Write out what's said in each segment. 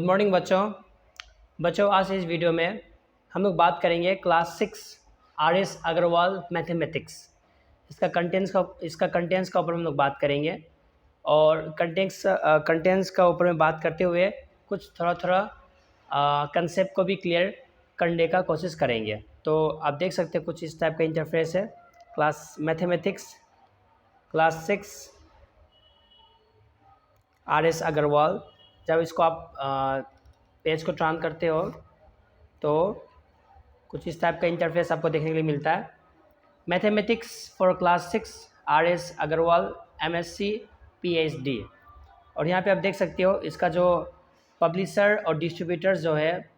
Morning बच्चों आज इस वीडियो में हम लोग बात करेंगे क्लास 6 आर.एस. अग्रवाल मैथमेटिक्स। इसका कंटेंट्स का ऊपर हम लोग बात करेंगे और कंटेंट्स का ऊपर में बात करते हुए कुछ थोड़ा कंसेप्ट को भी क्लियर करने का कोशिश करेंगे। तो आप देख सकते हैं कुछ इस टाइप का इंटरफेस है। Class mathematics class 6 R S. Agarwal. जब इसको आप पेज को टर्न करते हो तो कुछ इस टाइप का इंटरफेस आपको देखने के लिए मिलता है। Mathematics for class 6 R S. Agarwal MSc PhD। और यहाँ पे आप देख सकते हो इसका जो पब्लिशर और डिस्ट्रीब्यूटर जो है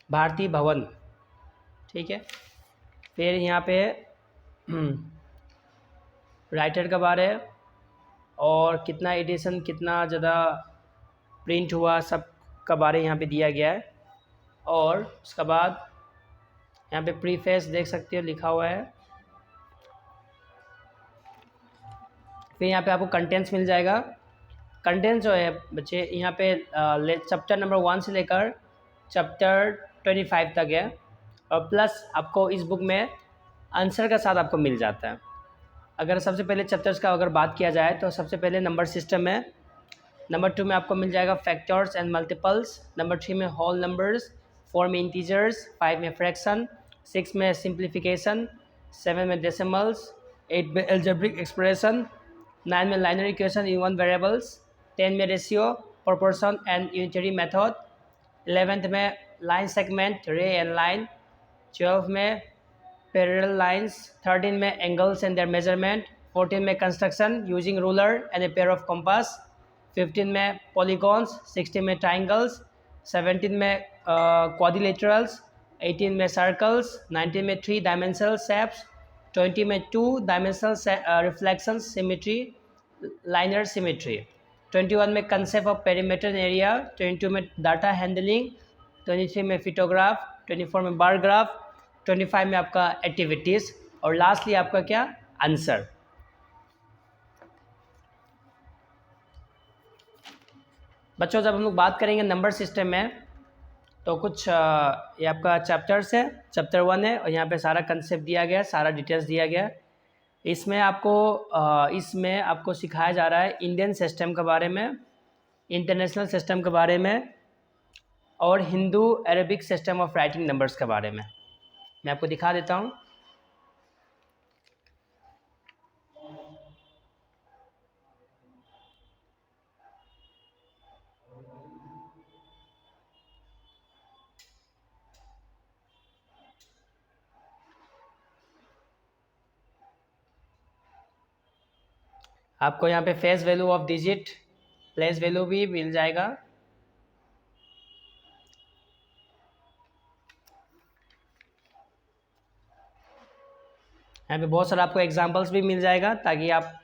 भारती भवन, ठीक है। फिर यहाँ पे राइटर का बारे और कितना एडिशन, कितना ज़्यादा प्रिंट हुआ, सब का बारे यहाँ पे दिया गया है। और उसके बाद यहाँ पे प्रीफेस देख सकते हो लिखा हुआ है। फिर यहाँ पे आपको कंटेंट्स मिल जाएगा। कंटेंट्स जो है बच्चे यहाँ पे चैप्टर नंबर 1 से लेकर चैप्टर 25 तक है और प्लस आपको इस बुक में आंसर का साथ आपको मिल जाता है। अगर सबसे पहले चैप्टर्स का अगर बात किया जाए तो सबसे पहले नंबर सिस्टम है। नंबर 2 में आपको मिल जाएगा फैक्टर्स एंड मल्टीपल्स। नंबर 3 में होल नंबर्स। 4 में इंटीजर्स। 5 में फ्रैक्शन। 6 में सिंप्लीफिकेशन। 7 में डेसिमल्स। 8 में एल्जेब्रिक एक्सप्रेशन। 9 में liner equation in one variables. 10 में ratio, proportion and unitary method. 11th में लाइन सेगमेंट, रे एंड लाइन। 12 में पैरेलल लाइन्स। 13 में एंगल्स एंड देयर मेजरमेंट। 14 में construction using ruler and a pair of compass. 15 में polygons. 16 में triangles. 17 में quadrilaterals. 18 में सर्कल्स। 19 में 3 डायमेंशनल शेप्स। 20 में 2 dimensional reflection symmetry, liner symmetry. 21 में कंसेप्ट ऑफ पेरीमीटर एरिया। 22 में डाटा हैंडलिंग। 23 में फिटोग्राफ। 24 में बार ग्राफ। 25 में आपका एक्टिविटीज़ और लास्टली आपका क्या आंसर। बच्चों जब हम लोग बात करेंगे नंबर सिस्टम में तो कुछ ये आपका चैप्टर्स है। चैप्टर 1 है और यहाँ पे सारा कंसेप्ट दिया गया है, सारा डिटेल्स दिया गया है। इसमें आपको सिखाया जा रहा है इंडियन सिस्टम के बारे में, इंटरनेशनल सिस्टम के बारे में और Hindu Arabic system of writing numbers के बारे में। मैं आपको दिखा देता हूँ। आपको यहाँ पे face value of digit, place value भी मिल जाएगा। यहाँ पे बहुत सारा आपको एग्जांपल्स भी मिल जाएगा ताकि आप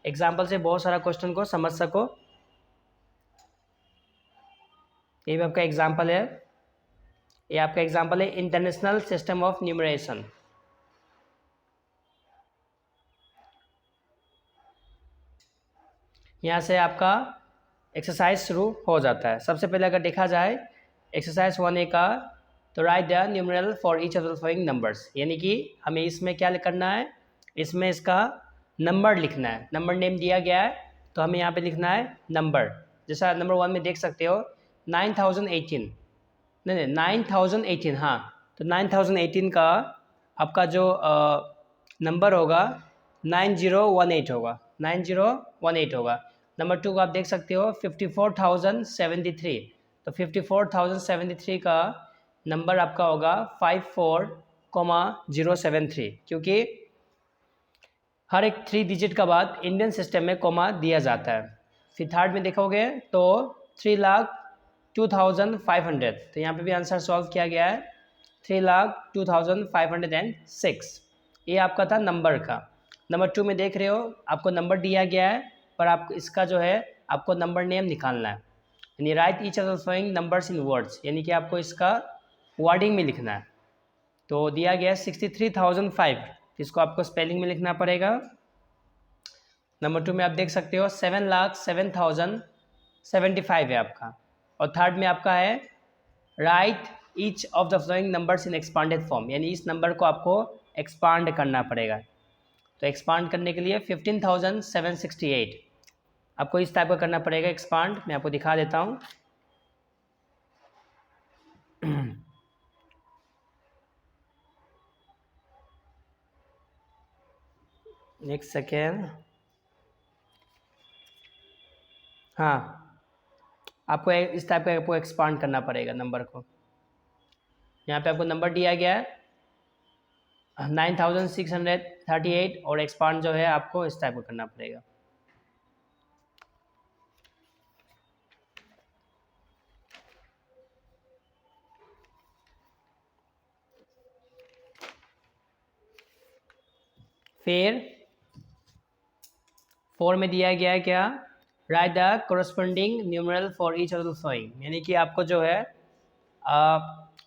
एग्जांपल से बहुत सारा क्वेश्चन को समझ सको। ये भी आपका एग्जांपल है। ये आपका एग्जांपल है इंटरनेशनल सिस्टम ऑफ न्यूमरेशन। यहाँ से आपका एक्सरसाइज शुरू हो जाता है। सबसे पहले अगर देखा जाए एक्सरसाइज 1A का तो right the numeral for each of the following numbers, यानी कि हमें इसमें क्या करना है, इसमें इसका नंबर लिखना है। नंबर नेम दिया गया है तो हमें यहाँ पे लिखना है नंबर। जैसा नंबर 1 में देख सकते हो 9018, नहीं 9018, हाँ तो 9018 का आपका जो नंबर होगा 9018 होगा, 9018 होगा। नंबर 2 को आप देख सकते हो 54,073, तो 54,073 का नंबर आपका होगा 54,073, क्योंकि हर एक 3 डिजिट का बाद इंडियन सिस्टम में कॉमा दिया जाता है। फिर थर्ड में देखोगे तो 3,02,500, तो यहाँ पे भी आंसर सॉल्व किया गया है 3,02,506। ये आपका था नंबर का। नंबर 2 में देख रहे हो आपको नंबर दिया गया है पर आप इसका जो है आपको नंबर नेम निकालना है, यानी right each of the following numbers in words, यानी कि आपको इसका वर्डिंग में लिखना है। तो दिया गया है 63,005, इसको आपको स्पेलिंग में लिखना पड़ेगा। नंबर 2 में आप देख सकते हो 7,07,075 है आपका। और थर्ड में आपका है right each of the flowing numbers in expanded form, यानी इस नंबर को आपको एक्सपांड करना पड़ेगा। तो एक्सपांड करने के लिए 15,768 आपको इस टाइप का करना पड़ेगा एक्सपांड। मैं आपको दिखा देता हूँ। एक सेकेंड। हाँ, आपको इस टाइप का आपको एक्सपांड करना पड़ेगा नंबर को। यहाँ पे आपको नंबर दिया गया है 9,638 और एक्सपांड जो है आपको इस टाइप का करना पड़ेगा। फिर 4 में दिया गया है क्या, right the corresponding numeral for each of the following, यानी कि आपको जो है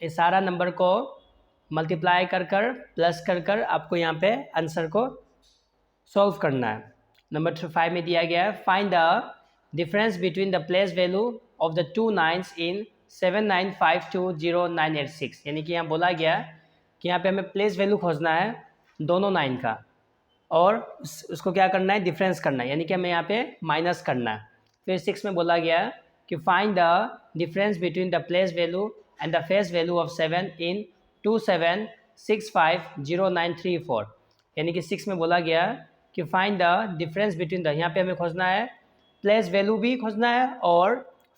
इस सारा नंबर को मल्टीप्लाई कर कर प्लस कर कर आपको यहाँ पे आंसर को सॉल्व करना है। नंबर 5 में दिया गया है find the difference between the place value of the two nines in 79520986, यानी कि यहाँ बोला गया कि यहाँ पे हमें प्लेस वैल्यू खोजना है दोनों 9 का और उसको क्या करना है, डिफरेंस करना है, यानी कि हमें यहाँ पे माइनस करना है। फिर 6 में बोला गया कि find the difference between the place value and the face value of 7 इन 27650934, यानी कि 6 में बोला गया कि find the difference between the, यहाँ पे हमें खोजना है प्लेस वैल्यू भी खोजना है और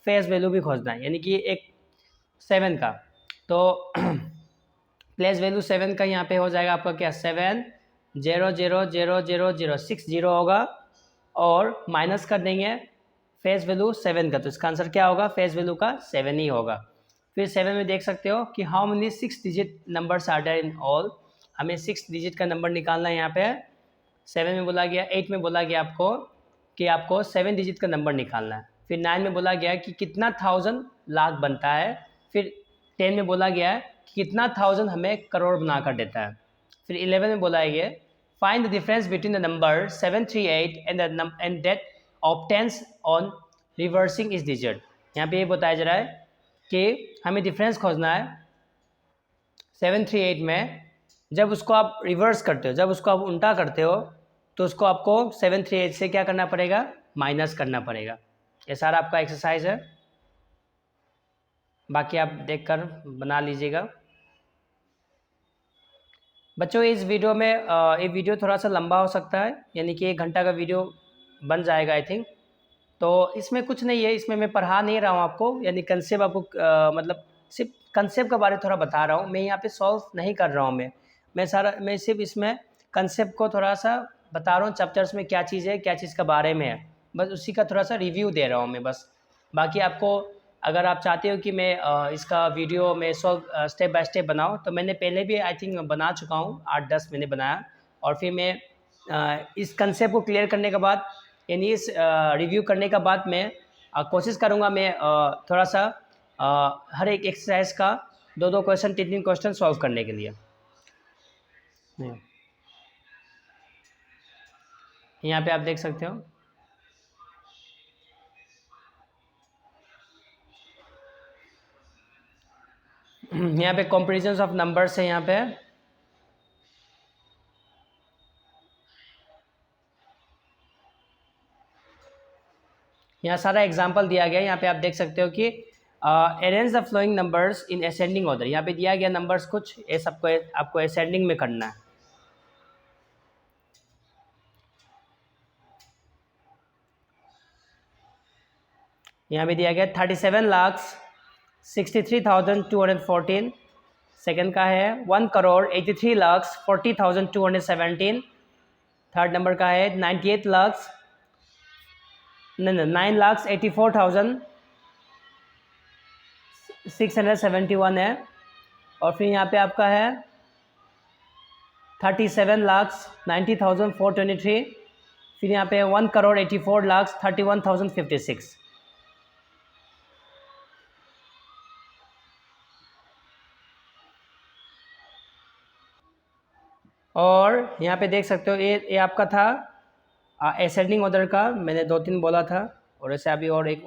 फेस वैल्यू भी खोजना है, यानी कि एक 7 का। तो प्लेस वैल्यू 7 का यहाँ पे हो जाएगा आपका क्या 7,0,0,0,0,0,6 होगा और माइनस कर देंगे फेस वैल्यू 7 का, तो इसका आंसर क्या होगा, फेस वैल्यू का 7 ही होगा। फिर 7 में देख सकते हो कि how many 6 digit numbers are there in all, हमें 6 डिजिट का नंबर निकालना है यहाँ पे। 7 में बोला गया, 8 में बोला गया आपको कि आपको 7 डिजिट का नंबर निकालना है। फिर 9 में बोला गया कि कितना 1000 लाख बनता है। फिर 10 में बोला गया कि कितना 1000 हमें करोड़ बना कर देता है। फिर 11 में बोला गया find the difference between the number 738 and that obtains on reversing इस डिजिट, यहाँ पे ये बताया जा रहा है कि हमें डिफरेंस खोजना है 738 में, जब उसको आप रिवर्स करते हो, जब उसको आप उल्टा करते हो तो उसको आपको 738 से क्या करना पड़ेगा, माइनस करना पड़ेगा। ये सारा आपका एक्सरसाइज है, बाकी आप देखकर बना लीजिएगा। बच्चों इस वीडियो में ये वीडियो थोड़ा सा लंबा हो सकता है, यानी कि 1 घंटा का वीडियो बन जाएगा आई थिंक। तो इसमें कुछ नहीं है, इसमें मैं पढ़ा नहीं रहा हूँ आपको, यानी कंसेप्ट आपको मतलब सिर्फ कंसेप्ट के बारे में थोड़ा बता रहा हूँ, मैं यहाँ पे सॉल्व नहीं कर रहा हूँ। मैं सिर्फ इसमें कंसेप्ट को थोड़ा सा बता रहा हूँ, चैप्टर्स में क्या चीज़ है, क्या चीज़ के बारे में है, बस उसी का थोड़ा सा रिव्यू दे रहा हूँ मैं बस। बाकी आपको अगर आप चाहते हो कि मैं इसका वीडियो में सॉल्व स्टेप बाय स्टेप बनाऊँ, तो मैंने पहले भी आई थिंक बना चुका हूँ, 8-10 मैंने बनाया। और फिर मैं इस कंसेप्ट को क्लियर करने के बाद, यानी इस रिव्यू करने के बाद मैं कोशिश करूँगा मैं थोड़ा सा हर एक एक्सरसाइज का 2-2 क्वेश्चन 3-3 क्वेश्चन सॉल्व करने के लिए। यहाँ पे आप देख सकते हो यहाँ पे कंपैरिजंस ऑफ नंबर्स है। यहाँ पे यहाँ सारा एग्जांपल दिया गया है। यहाँ पे आप देख सकते हो कि arrange the flowing numbers in ascending order, यहाँ पे दिया गया नंबर्स कुछ ये सबको आपको असेंडिंग में करना है। यहाँ पे दिया गया 37,63,214, सेकंड का है 1,83,40,217, थर्ड नंबर का है 9,84,671 है। और फिर यहाँ पे आपका है 37,90,423, फिर यहाँ पे 1,84,31,056। और यहाँ पे देख सकते हो ये आपका था असेंडिंग ऑर्डर का, मैंने 2-3 बोला था, और ऐसे अभी और एक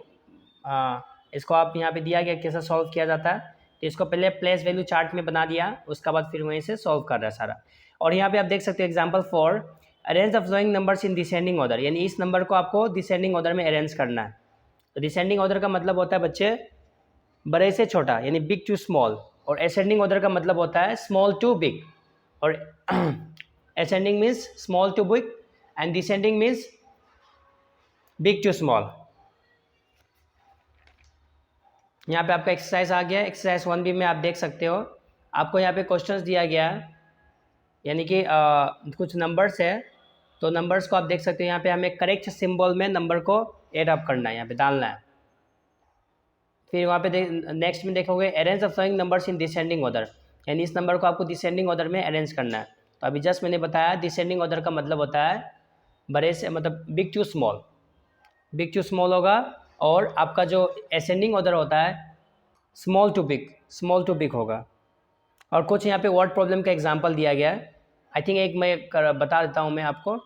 इसको आप यहाँ पे दिया गया कैसे सॉल्व किया जाता है, तो इसको पहले प्लेस वैल्यू चार्ट में बना दिया, उसके बाद फिर वहीं से सॉल्व कर रहा है सारा। और यहाँ पे आप देख सकते हो example 4, arrange the following numbers in descending order, यानी इस नंबर को आपको डिसेंडिंग ऑर्डर में अरेंज करना है। तो डिसेंडिंग ऑर्डर का मतलब होता है बच्चे बड़े से छोटा, यानी बिग टू स्मॉल, और असेंडिंग ऑर्डर का मतलब होता है स्मॉल टू बिग, और ascending means small to big and descending means big to small. यहाँ पे आपका एक्सरसाइज आ गया, एक्सरसाइज 1B में आप देख सकते हो, आपको यहाँ पे क्वेश्चंस दिया गया है, यानी कि कुछ नंबर्स है, तो नंबर्स को आप देख सकते हो यहाँ पे हमें करेक्ट सिंबल में नंबर को एड अप करना है, यहाँ पे डालना है। फिर वहाँ पे नेक्स्ट में देखोगे arrange the following numbers in descending order, यानी इस नंबर को आपको डिसेंडिंग ऑर्डर में अरेंज करना है। तो अभी जस्ट मैंने बताया डिसेंडिंग ऑर्डर का मतलब होता है बड़े से, मतलब big to small, big to small होगा, और आपका जो असेंडिंग ऑर्डर होता है small to big, small to big होगा। और कुछ यहाँ पे वर्ड प्रॉब्लम का एग्जांपल दिया गया है, आई थिंक एक मैं बता देता हूँ मैं आपको।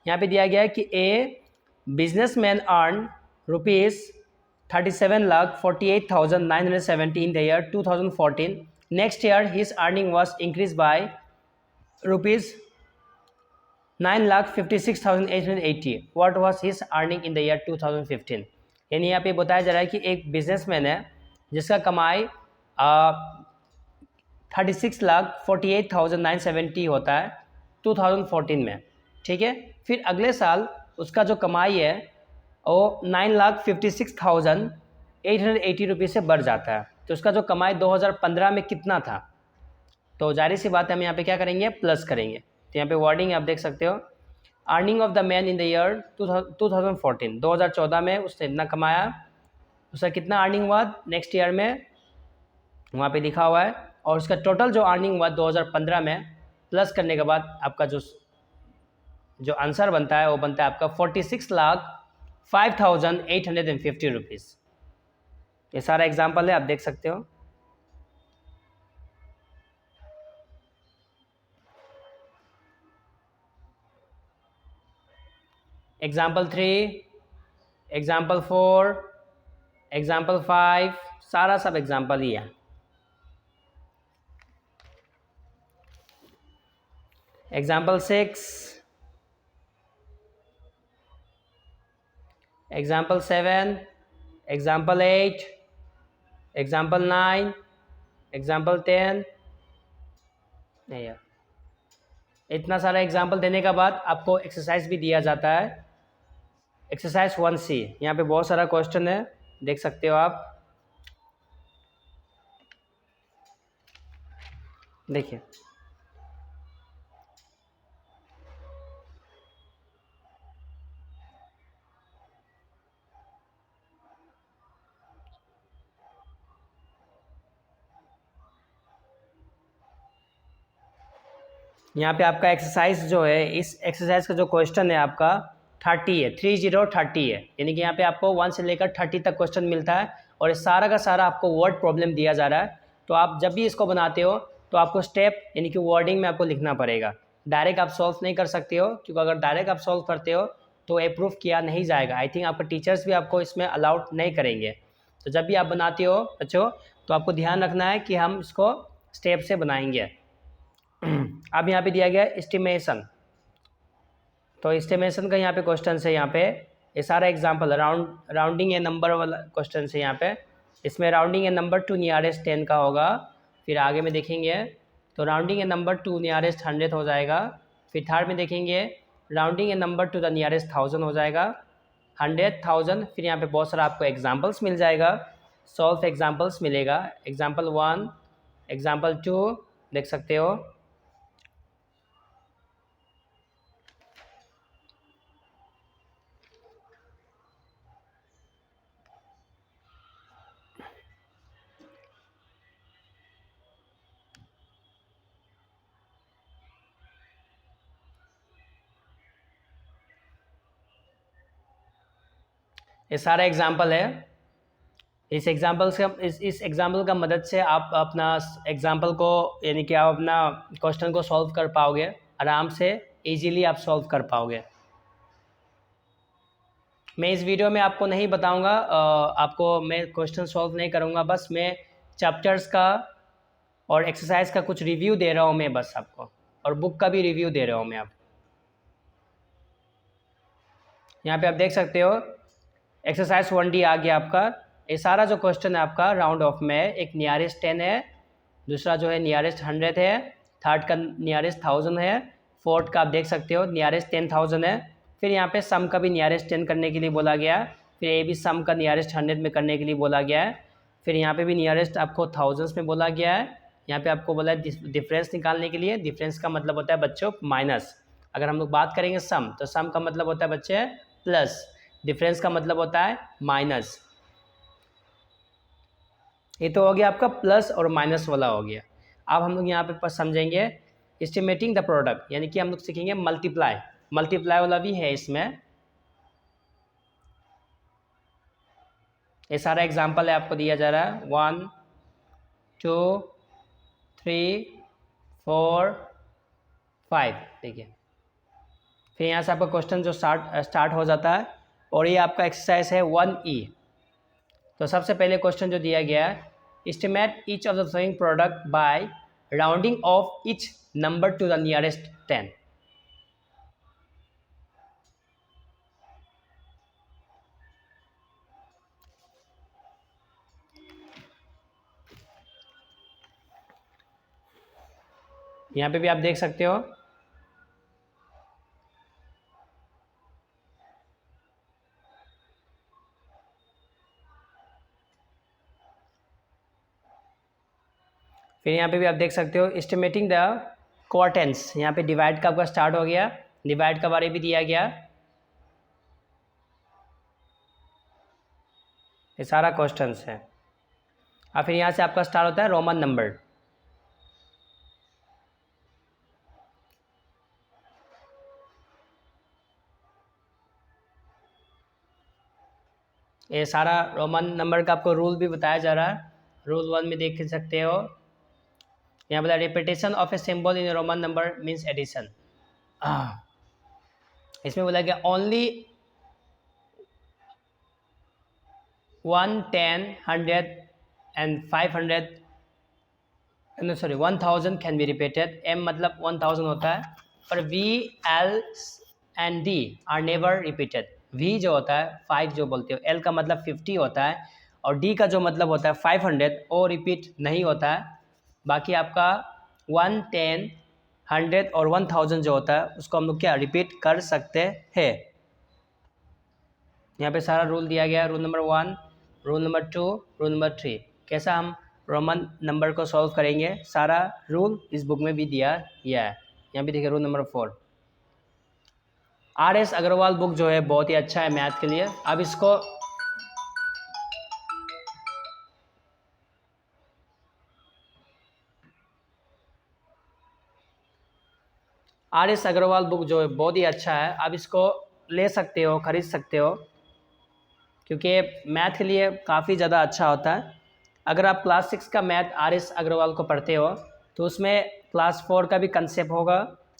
यहाँ पे दिया गया है कि a businessman earn ₹37,48,970 in the year 2014. Next year his earning was increased by ₹9,56,880. What was his earning in the year 2015? यानी यहाँ पे बताया जा रहा है कि एक बिजनेसमैन है जिसका कमाई 36,48,970 होता है 2014 में, ठीक है। फिर अगले साल उसका जो कमाई है वो 9,56,880 रुपये से बढ़ जाता है, तो उसका जो कमाई 2015 में कितना था, तो जाहिर सी बात है हम यहाँ पे क्या करेंगे, प्लस करेंगे। तो यहाँ पे वर्डिंग आप देख सकते हो, earning of the man in the year 2014, 2014 में उसने इतना कमाया, उसका कितना अर्निंग हुआ नेक्स्ट ईयर में वहाँ पे लिखा हुआ है, और उसका टोटल जो अर्निंग हुआ 2015 में प्लस करने के बाद आपका जो आंसर बनता है वो बनता है आपका 46,05,850 रुपीज़। ये सारा एग्जाम्पल है, आप देख सकते हो। एग्जाम्पल 3, एग्जाम्पल 4, एग्जाम्पल 5, सारा सब एग्जाम्पल ही है। Example 6, example 7, example 8, example 9, example 10। नहीं यार, इतना सारा एग्जाम्पल देने के बाद आपको एक्सरसाइज भी दिया जाता है, एक्सरसाइज 1C। यहाँ पे बहुत सारा क्वेश्चन है, देख सकते हो आप, देखिए। यहाँ पे आपका एक्सरसाइज जो है, इस एक्सरसाइज का जो क्वेश्चन है आपका 30 है, 30 है, यानी कि यहाँ पे आपको 1 से लेकर 30 तक क्वेश्चन मिलता है, और ये सारा का सारा आपको वर्ड प्रॉब्लम दिया जा रहा है। तो आप जब भी इसको बनाते हो तो आपको स्टेप यानी कि वर्डिंग में आपको लिखना पड़ेगा, डायरेक्ट आप सॉल्व नहीं कर सकते हो, क्योंकि अगर डायरेक्ट आप सॉल्व करते हो तो अप्रूव किया नहीं जाएगा। आई थिंक आपके टीचर्स भी आपको इसमें अलाउड नहीं करेंगे। तो जब भी आप बनाते हो बच्चों, तो आपको ध्यान रखना है कि हम इसको स्टेप से बनाएंगे। अब यहाँ पे दिया गया एस्टिमेशन, तो एस्टिमेशन का यहाँ पे क्वेश्चन है, यहाँ पे ये सारा एग्जांपल राउंडिंग ए नंबर वाला क्वेश्चन है यहाँ पे। इसमें राउंडिंग ए नंबर टू नियरेस्ट 10 का होगा, फिर आगे में देखेंगे तो राउंडिंग ए नंबर टू नियरेस्ट 100 हो जाएगा, फिर थर्ड में देखेंगे rounding A number to the nearest 1000 हो जाएगा, 100, 1000। फिर यहाँ पे बहुत सारा आपको एग्जाम्पल्स मिल जाएगा, सॉल्व एग्जाम्पल्स मिलेगा, एग्जाम्पल 1, एग्जाम्पल 2 देख सकते हो। ये सारा एग्जाम्पल है, इस एग्जाम्पल का मदद से आप अपना एग्जाम्पल को यानी कि आप अपना क्वेश्चन को सॉल्व कर पाओगे, आराम से इजीली आप सॉल्व कर पाओगे। मैं इस वीडियो में आपको नहीं बताऊंगा, आपको मैं क्वेश्चन सॉल्व नहीं करूंगा, बस मैं चैप्टर्स का और एक्सरसाइज का कुछ रिव्यू दे रहा हूँ मैं बस आपको, और बुक का भी रिव्यू दे रहा हूँ मैं आपको। यहाँ पे आप देख सकते हो एक्सरसाइज 1D आ गया आपका। ये सारा जो क्वेश्चन है आपका राउंड ऑफ में, एक नियरेस्ट 10 है, दूसरा जो है नियरेस्ट 100 है, थर्ड का नियरेस्ट 1000 है, फोर्थ का आप देख सकते हो नियरेस्ट 10,000 है। फिर यहाँ पे सम का भी नियरेस्ट 10 करने के लिए बोला गया है, फिर ये भी सम का नियरेस्ट 100 में करने के लिए बोला गया है, फिर यहाँ पे भी नियरेस्ट आपको थाउजेंड्स में बोला गया है। यहाँ पे आपको बोला है डिफरेंस निकालने के लिए। डिफरेंस का मतलब होता है बच्चों माइनस। अगर हम लोग बात करेंगे सम, तो सम का मतलब होता है बच्चे प्लस, डिफरेंस का मतलब होता है माइनस। ये तो हो गया आपका प्लस और माइनस वाला हो गया। अब हम लोग यहाँ पे समझेंगे एस्टिमेटिंग द प्रोडक्ट, यानी कि हम लोग सीखेंगे मल्टीप्लाई। मल्टीप्लाई वाला भी है इसमें। ये सारा एग्जांपल है आपको दिया जा रहा है, 1 2 3 4 5, देखिए। फिर यहाँ से आपका क्वेश्चन जो स्टार्ट हो जाता है, और ये आपका एक्सरसाइज है 1E। तो सबसे पहले क्वेश्चन जो दिया गया है, estimate each of the following product by rounding off each number to the nearest 10। यहाँ पे भी आप देख सकते हो फिर यहाँ पे भी आप देख सकते हो एस्टिमेटिंग द क्वार्टेंस। यहाँ पे डिवाइड का आपका स्टार्ट हो गया, डिवाइड का बारे भी दिया गया। ये सारा क्वेश्चंस है। और फिर यहाँ से आपका स्टार्ट होता है रोमन नंबर। ये सारा रोमन नंबर का आपको रूल भी बताया जा रहा है। रूल 1 में देख सकते हो, यहाँ बोला repetition of a symbol in Roman number means addition. इसमें बोला गया ओनली 1 10 100 एंड 500, no sorry 1000 can be repeated. m मतलब 1000 होता है, और v l and d are never repeated. v जो होता है 5 जो बोलते हो, l का मतलब 50 होता है, और d का जो मतलब होता है 500, वो रिपीट नहीं होता है। बाकी आपका 1 10 100 और 1000 जो होता है उसको हम लोग क्या रिपीट कर सकते हैं। यहाँ पे सारा रूल दिया गया है, rule number 1, rule number 2, rule number 3। कैसा हम रोमन नंबर को सॉल्व करेंगे, सारा रूल इस बुक में भी दिया गया है। यहाँ भी देखिए rule number 4। RS Agarwal book जो है बहुत ही अच्छा है मैथ के लिए। अब इसको RS अग्रवाल बुक जो है बहुत ही अच्छा है, आप इसको ले सकते हो, खरीद सकते हो, क्योंकि मैथ के लिए काफ़ी ज़्यादा अच्छा होता है। अगर आप क्लास 6 का मैथ RS अग्रवाल को पढ़ते हो, तो उसमें क्लास 4 का भी कंसेप्ट होगा,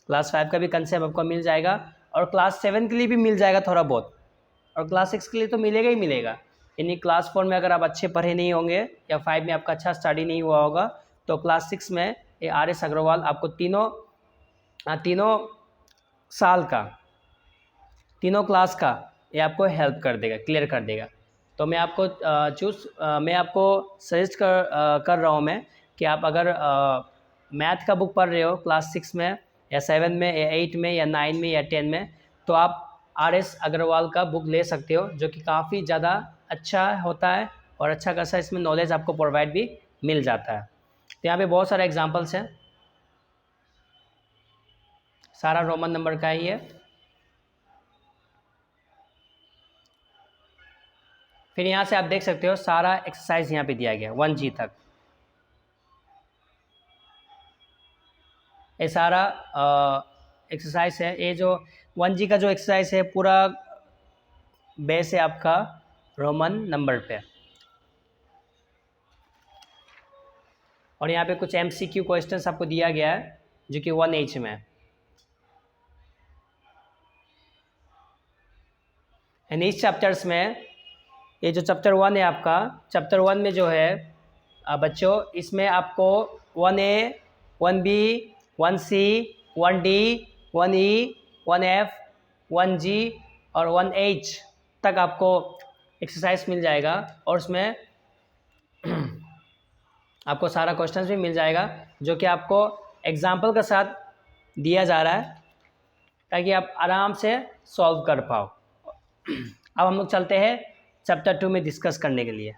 क्लास 5 का भी कंसेप्ट आपको मिल जाएगा, और क्लास 7 के लिए भी मिल जाएगा थोड़ा बहुत, और क्लास 6 के लिए तो मिलेगा ही मिलेगा। यानी क्लास 4 में अगर आप अच्छे पढ़े नहीं होंगे, या 5 में आपका अच्छा स्टडी नहीं हुआ होगा, तो क्लास 6 में ये RS अग्रवाल आपको तीनों साल का, तीनों क्लास का ये आपको हेल्प कर देगा, क्लियर कर देगा। तो मैं आपको मैं आपको सजेस्ट कर रहा हूँ मैं, कि आप अगर मैथ का बुक पढ़ रहे हो क्लास 6 में या 7 में या 8 में या 9 में या 10 में, तो आप RS अग्रवाल का बुक ले सकते हो, जो कि काफ़ी ज़्यादा अच्छा होता है, और अच्छा खासा इसमें नॉलेज आपको प्रोवाइड भी मिल जाता है। तो यहाँ पे बहुत सारे एग्जांपल्स हैं, सारा रोमन नंबर का ही है। फिर यहाँ से आप देख सकते हो सारा एक्सरसाइज यहाँ पे दिया गया 1G तक। ये सारा एक्सरसाइज है। ये जो 1G का जो एक्सरसाइज है पूरा बेस है आपका रोमन नंबर पे। और यहाँ पे कुछ MCQ क्वेश्चंस आपको दिया गया है, जो कि 1H में। एंड इस चैप्टर्स में, ये जो चैप्टर 1 है आपका, चैप्टर 1 में जो है बच्चों, इसमें आपको 1A, 1B, 1C, 1D, 1E, 1F, 1G और 1H तक आपको एक्सरसाइज मिल जाएगा, और उसमें आपको सारा क्वेश्चंस भी मिल जाएगा जो कि आपको एग्जाम्पल के साथ दिया जा रहा है ताकि आप आराम से सॉल्व कर पाओ। अब हम लोग चलते हैं चैप्टर 2 में डिस्कस करने के लिए।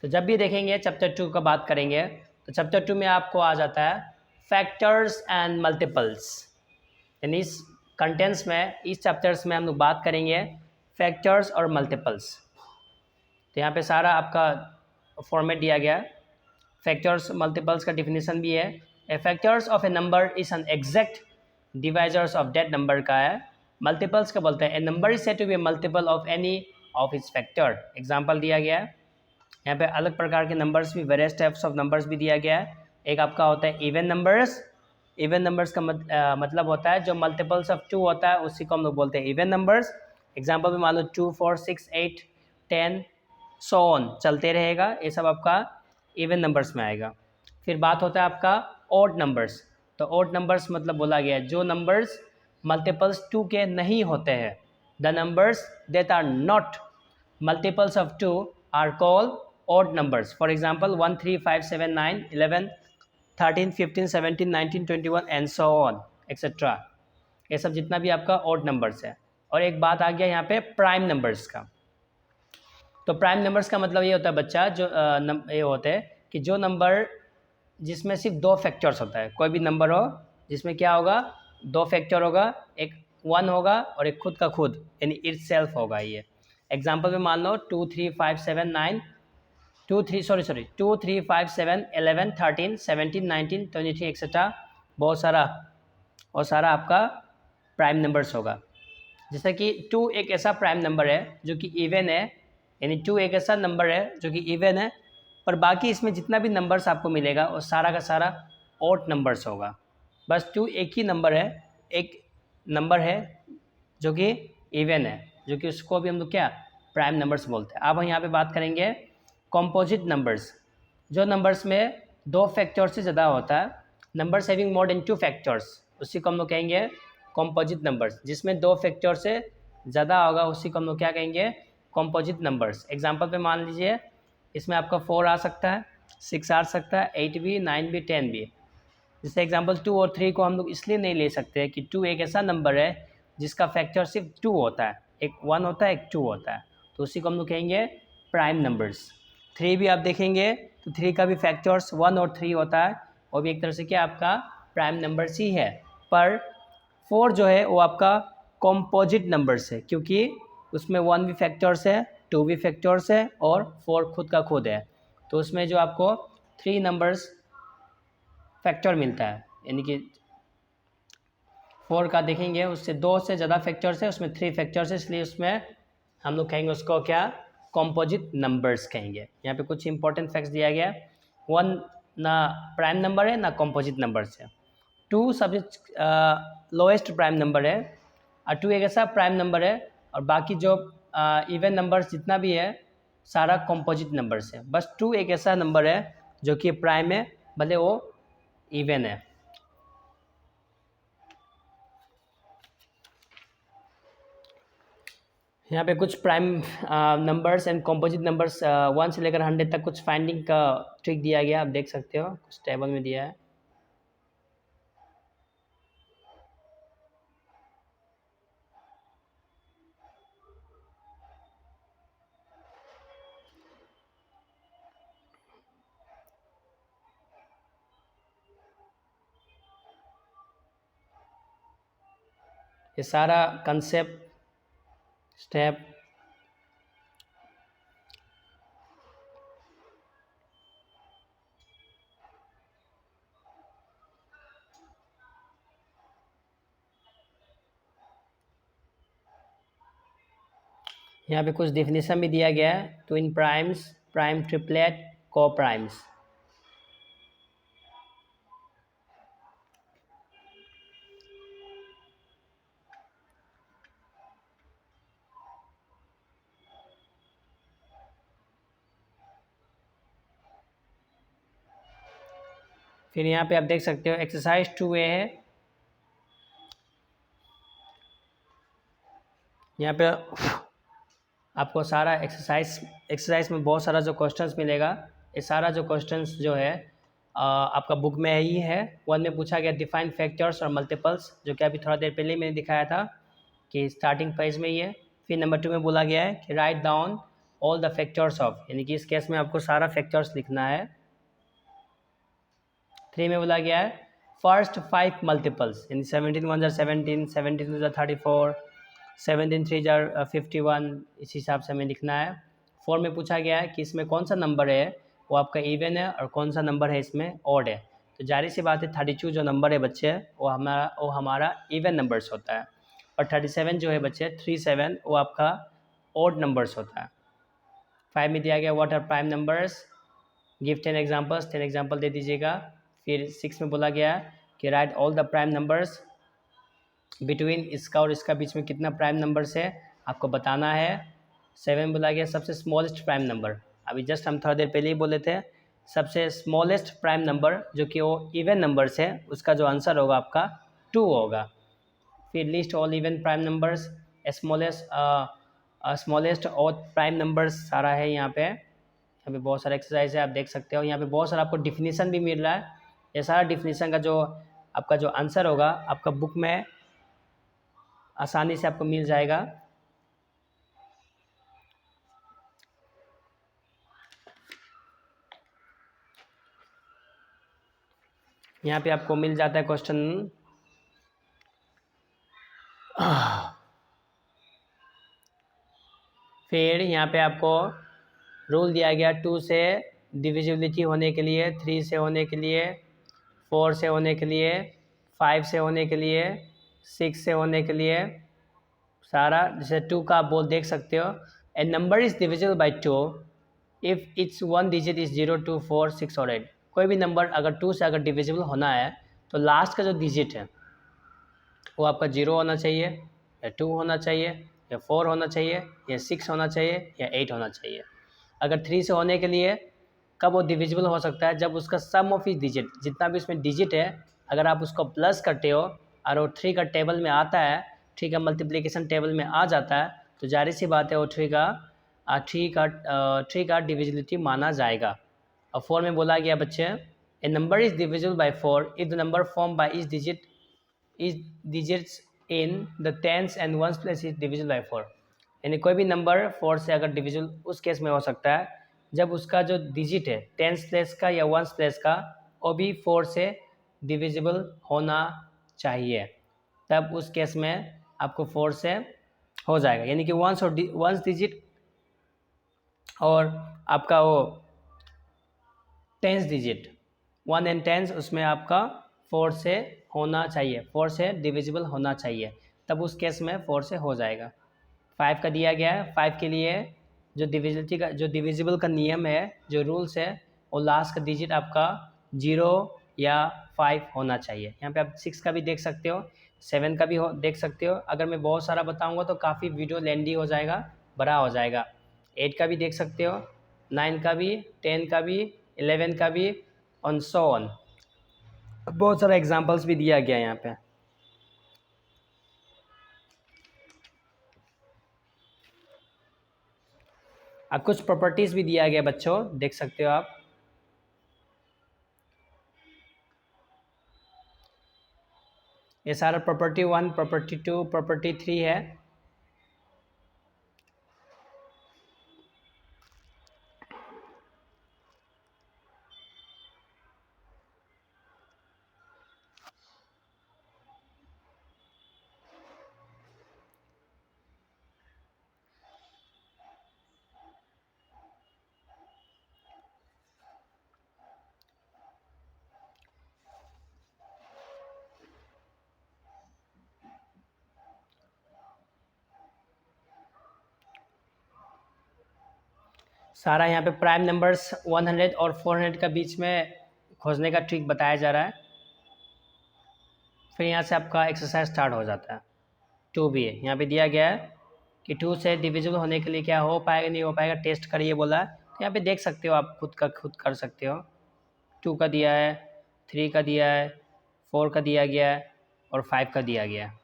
तो जब भी देखेंगे चैप्टर 2 का बात करेंगे तो चैप्टर 2 में आपको आ जाता है फैक्टर्स एंड मल्टीपल्स। यानी इस कंटेंट्स में, इस चैप्टर्स में हम लोग बात करेंगे फैक्टर्स और मल्टीपल्स। तो यहाँ पे सारा आपका फॉर्मेट दिया गया है। फैक्टर्स मल्टीपल्स का डिफिनीशन भी है। A factors of a number is an exact divisors of that number का है। मल्टीपल्स का बोलते हैं a number is said to be a multiple of any of its factor. Example दिया गया है यहाँ पे, अलग प्रकार के नंबर्स भी, वेरियस टाइप्स ऑफ नंबर्स भी दिया गया है। एक आपका होता है इवन नंबर्स। इवन नंबर्स का मतलब होता है जो मल्टीपल्स ऑफ 2 होता है उसी को हम लोग बोलते हैं इवन नंबर्स। एग्जाम्पल में मान लो 2, 4, 6, 8, 10 सो ऑन चलते रहेगा, ये सब आपका इवन नंबर्स में आएगा। फिर बात होता है आपका ऑड नंबर्स। तो ऑड नंबर्स मतलब बोला गया है जो नंबर्स मल्टीपल्स 2 के नहीं होते हैं। The numbers that are not multiples of 2 are called odd numbers. For example 1, 3, 5, 7, 9, 11, 13, 15, 17, 19, 21 and so on etcetera. ये सब जितना भी आपका ऑड नंबर्स है। और एक बात आ गया यहाँ पे प्राइम नंबर्स का। तो प्राइम नंबर्स का मतलब ये होता है बच्चा, जो ये होते हैं कि जो नंबर जिसमें सिर्फ 2 फैक्टर्स होता है। कोई भी नंबर हो जिसमें क्या होगा, 2 फैक्टर होगा, एक 1 होगा और एक खुद का खुद यानी इटसेल्फ होगा। ये एग्जांपल में मान लो 2, 3, 5, 7, 9, 2, 3 2, 3, 5, 7, 11, 13, 17, 19, 23 एक्सेट्रा, बहुत सारा, और सारा आपका प्राइम नंबर्स होगा। जैसे कि 2 एक ऐसा प्राइम नंबर है जो कि इवन है, यानी 2 एक ऐसा नंबर है जो कि इवन है, पर बाकी इसमें जितना भी नंबर्स आपको मिलेगा वो सारा का सारा ऑड नंबर्स होगा। बस 2 एक ही नंबर है, एक नंबर है जो कि इवन है, जो कि उसको भी हम लोग क्या प्राइम नंबर्स बोलते हैं। अब हम यहाँ पे बात करेंगे कॉम्पोजिट नंबर्स। जो नंबर्स में 2 फैक्टर्स से ज़्यादा होता है, numbers having more than 2 factors, उसी को हम लोग कहेंगे कॉम्पोजिट नंबर्स। जिसमें 2 फैक्टर से ज़्यादा होगा उसी को हम लोग क्या कहेंगे, कॉम्पोजिट नंबर्स। एग्जांपल पे मान लीजिए इसमें आपका 4 आ सकता है, 6 आ सकता है, 8 भी, 9 भी, 10 भी। जैसे एग्जांपल 2 और 3 को हम लोग इसलिए नहीं ले सकते कि 2 एक ऐसा नंबर है जिसका फैक्टर सिर्फ 2 होता है, एक 1 होता है, एक 2 होता है, तो उसी को हम लोग कहेंगे प्राइम नंबर्स। 3 भी आप देखेंगे तो 3 का भी फैक्टर्स 1 और 3 होता है, वो भी एक तरह से क्या आपका प्राइम नंबर्स ही है। पर 4 जो है वो आपका कॉम्पोजिट नंबर्स है, क्योंकि उसमें 1 भी फैक्टर्स है, 2 भी फैक्टर्स है और 4 खुद का खुद है। तो उसमें जो आपको 3 नंबर्स फैक्टर मिलता है, यानी कि 4 का देखेंगे उससे 2 से ज़्यादा फैक्टर्स है, उसमें 3 फैक्टर्स है, इसलिए उसमें हम लोग कहेंगे उसको क्या, कॉम्पोजिट नंबर्स कहेंगे। यहाँ पे कुछ इंपॉर्टेंट फैक्ट्स दिया गया है। 1 ना प्राइम नंबर है ना कॉम्पोजिट नंबर्स है। 2 सबसे लोएस्ट प्राइम नंबर है, और 2 एक ऐसा प्राइम नंबर है, और बाकी जो इवन नंबर्स जितना भी है सारा कॉम्पोजिट नंबर्स है। बस 2 एक ऐसा नंबर है जो कि प्राइम है, भले वो इवन है। यहाँ पे कुछ prime numbers and composite numbers 1 से लेकर 100 तक कुछ फाइंडिंग का ट्रिक दिया गया, आप देख सकते हो, कुछ टेबल में दिया है। ये सारा कंसेप्ट स्टेप यहाँ पे कुछ डेफिनेशन भी दिया गया है। ट्विन प्राइम्स, प्राइम ट्रिपलेट, को प्राइम्स। फिर यहाँ पे आप देख सकते हो एक्सरसाइज 2A है। यहाँ पे आपको सारा एक्सरसाइज में बहुत सारा जो क्वेश्चंस मिलेगा, ये सारा जो क्वेश्चंस जो है आपका बुक में ही है। 1 में पूछा गया डिफाइन फैक्टर्स और मल्टीपल्स, जो कि अभी थोड़ा देर पहले मैंने दिखाया था कि स्टार्टिंग पेज में ही है। फिर नंबर 2 में बोला गया है कि write down all the factors of, यानी कि इस केस में आपको सारा फैक्टर्स लिखना है। 3 में बोला गया है फर्स्ट 5 मल्टीपल्स, यानी 17 1 जार 17, 17 2 जार 34, 17 3 जार 51, इस हिसाब से हमें लिखना है। 4 में पूछा गया है कि इसमें कौन सा नंबर है वो आपका इवन है और कौन सा नंबर है इसमें ऑड है। तो जाहिर सी बात है 32 जो नंबर है बच्चे वो हमारा इवन नंबर्स होता है, और 37 जो है बच्चे 37 वो आपका ऑड नंबर्स होता है। 5 में दिया गया what are prime numbers, give 10 examples, 10 example दे दीजिएगा। फिर 6 में बोला गया कि write all the prime numbers between, इसका और इसका बीच में कितना प्राइम नंबर्स है आपको बताना है। 7 बोला गया सबसे स्मॉलेस्ट प्राइम नंबर, अभी जस्ट हम थोड़ा देर पहले ही बोले थे सबसे स्मॉलेस्ट प्राइम नंबर जो कि वो इवन नंबर्स है, उसका जो आंसर होगा आपका 2 होगा। फिर list all even prime numbers, smallest और प्राइम नंबर्स सारा है यहाँ पे। यहाँ पे बहुत सारा एक्सरसाइज है, आप देख सकते हो। यहाँ पे बहुत सारा आपको डिफिनीसन भी मिल रहा है। ये सारा डिफिनीसन का जो आपका जो आंसर होगा आपका बुक में आसानी से आपको मिल जाएगा। यहाँ पे आपको मिल जाता है क्वेश्चन। फिर यहाँ पे आपको रूल दिया गया 2 से डिविजिबिलिटी होने के लिए, 3 से होने के लिए, 4 से होने के लिए, 5 से होने के लिए, 6 से होने के लिए सारा। जैसे 2 का आप बोल देख सकते हो, a number is divisible by 2 if its 1 digit is 0 2 4 6 और 8। कोई भी नंबर अगर 2 से अगर डिविजिबल होना है तो लास्ट का जो डिजिट है वो आपका 0 होना चाहिए, या 2 होना चाहिए, या 4 होना चाहिए, या 6 होना चाहिए, या 8 होना चाहिए। अगर 3 से होने के लिए कब वो डिविजिबल हो सकता है, जब उसका सम ऑफ इस डिजिट, जितना भी उसमें डिजिट है अगर आप उसको प्लस करते हो और वो 3 का टेबल में आता है, 3 का मल्टीप्लिकेशन टेबल में आ जाता है, तो जाहिर सी बात है वो 3 का डिविजिबिलिटी माना जाएगा। और 4 में बोला गया बच्चे a number is divisible by 4 if the number form by is digits in the tens and ones place is divisible by 4। यानी कोई भी नंबर 4 से अगर डिविजिबल उस केस में हो सकता है जब उसका जो डिजिट है टेंस प्लेस का या वंस प्लेस का वो भी 4 से डिविजिबल होना चाहिए, तब उस केस में आपको 4 से हो जाएगा। यानी कि वंस डिजिट और आपका वो टेंस डिजिट 1 एंड टेंस, उसमें आपका 4 से होना चाहिए, 4 से डिविजिबल होना चाहिए, तब उस केस में 4 से हो जाएगा। 5 का दिया गया है, 5 के लिए जो डिविजिबल का नियम है, जो रूल्स है, वो लास्ट का डिजिट आपका 0 या 5 होना चाहिए। यहाँ पे आप 6 का भी देख सकते हो, 7 का भी देख सकते हो। अगर मैं बहुत सारा बताऊँगा तो काफ़ी वीडियो लेंदी हो जाएगा, बड़ा हो जाएगा। 8 का भी देख सकते हो, 9 का भी, 10 का भी, 11 का भी, ऑन सो ऑन। बहुत सारा एग्जाम्पल्स भी दिया गया यहाँ पे। अब कुछ प्रॉपर्टीज़ भी दिया गया बच्चों, देख सकते हो आप। ये सारा प्रॉपर्टी 1, प्रॉपर्टी 2, प्रॉपर्टी 3 है। सारा यहाँ पे प्राइम नंबर्स 100 और 400 का बीच में खोजने का ट्रिक बताया जा रहा है। फिर यहाँ से आपका एक्सरसाइज स्टार्ट हो जाता है। 2 भी है, यहाँ पे दिया गया है कि 2 से डिविजिबल होने के लिए क्या हो पाएगा नहीं हो पाएगा, टेस्ट करिए बोला है। तो यहाँ पे देख सकते हो आप, खुद कर सकते हो। 2 का दिया है 3 का दिया है, 4 का दिया गया है और 5 का दिया गया है।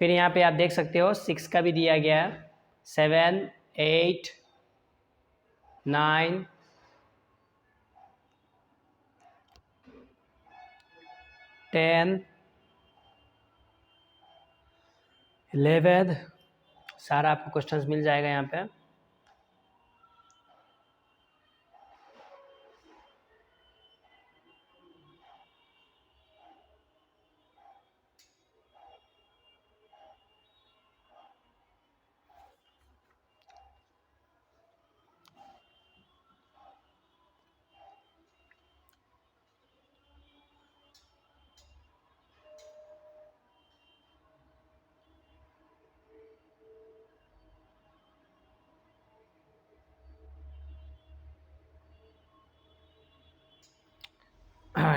फिर यहाँ पे आप देख सकते हो 6 का भी दिया गया है, 7, 8, 9, 10, 11, सारा आपको क्वेश्चंस मिल जाएगा यहाँ पे।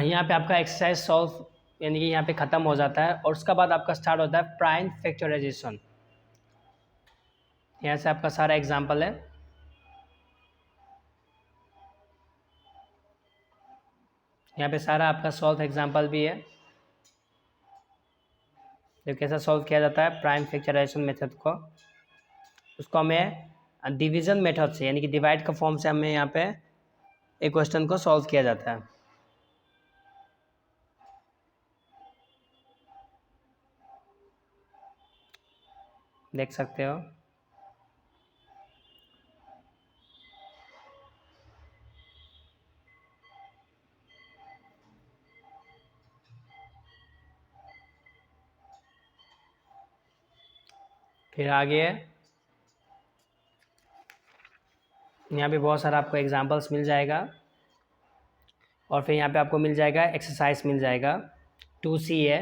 यहाँ पे आपका एक्सरसाइज सॉल्व यानी कि यहाँ पे ख़त्म हो जाता है और उसका बाद आपका स्टार्ट होता है प्राइम फैक्टराइजेशन। यहाँ से आपका सारा एग्जाम्पल है। यहाँ पे सारा आपका सॉल्व एग्जाम्पल भी है, जो कैसा सॉल्व किया जाता है प्राइम फैक्टराइजेशन मेथड को। उसको हमें डिवीज़न मेथड से यानी कि डिवाइड का फॉर्म से हमें यहाँ पे एक क्वेश्चन को सॉल्व किया जाता है। देख सकते हो। फिर आगे यहाँ पे बहुत सारा आपको एग्जांपल्स मिल जाएगा और फिर यहाँ पे आपको मिल जाएगा एक्सरसाइज मिल जाएगा 2C है।